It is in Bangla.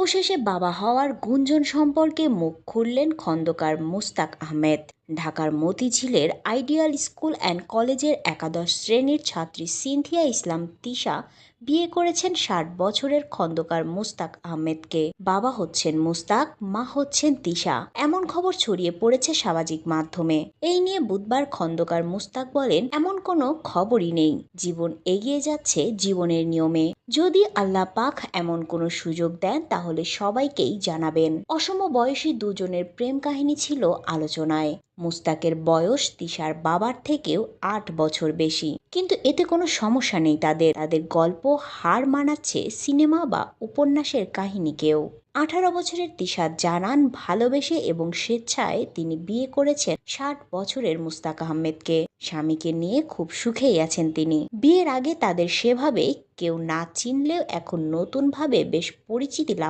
অবশেষে বাবা হওয়ার গুঞ্জন সম্পর্কে মুখ খুললেন খন্দকার মুস্তাক আহমেদ। ঢাকার মতিঝিলের আইডিয়াল স্কুল অ্যান্ড কলেজের একাদশ শ্রেণীর ছাত্রী সিনথিয়া ইসলাম তিশা বিয়ে করেছেন ৬০ বছরের খন্দকার মুস্তাক আহমেদকে। বাবা হচ্ছেন মুস্তাক, মা হচ্ছেন তিশা, এমন খবর ছড়িয়ে পড়েছে সামাজিক মাধ্যমে। এই নিয়ে বুধবার খন্দকার মুস্তাক বলেন, এমন কোনো খবরই নেই, জীবন এগিয়ে যাচ্ছে জীবনের নিয়মে। যদি আল্লাহ পাক এমন কোনো সুযোগ দেন তাহলে সবাইকেই জানাবেন। অসম বয়সী দুজনের প্রেম কাহিনী ছিল আলোচনায়। মুস্তাকের বয়স তিশার বাবার থেকেও ৮ বছর বেশি, কিন্তু এতে কোনো সমস্যা নেই তাদের। গল্প হার মানাচ্ছে সিনেমা বা উপন্যাসের কাহিনীকেও। ১৮ বছরের তিশা জানান, ভালোবেসে এবং স্বেচ্ছায় তিনি বিয়ে করেছেন ৬০ বছরের মুস্তাক আহমেদকে। স্বামীকে নিয়ে খুব সুখেই আছেন তিনি। বিয়ের আগে তাদের সেভাবে কেউ না চিনলেও এখন নতুনভাবে বেশ পরিচিতি লাভ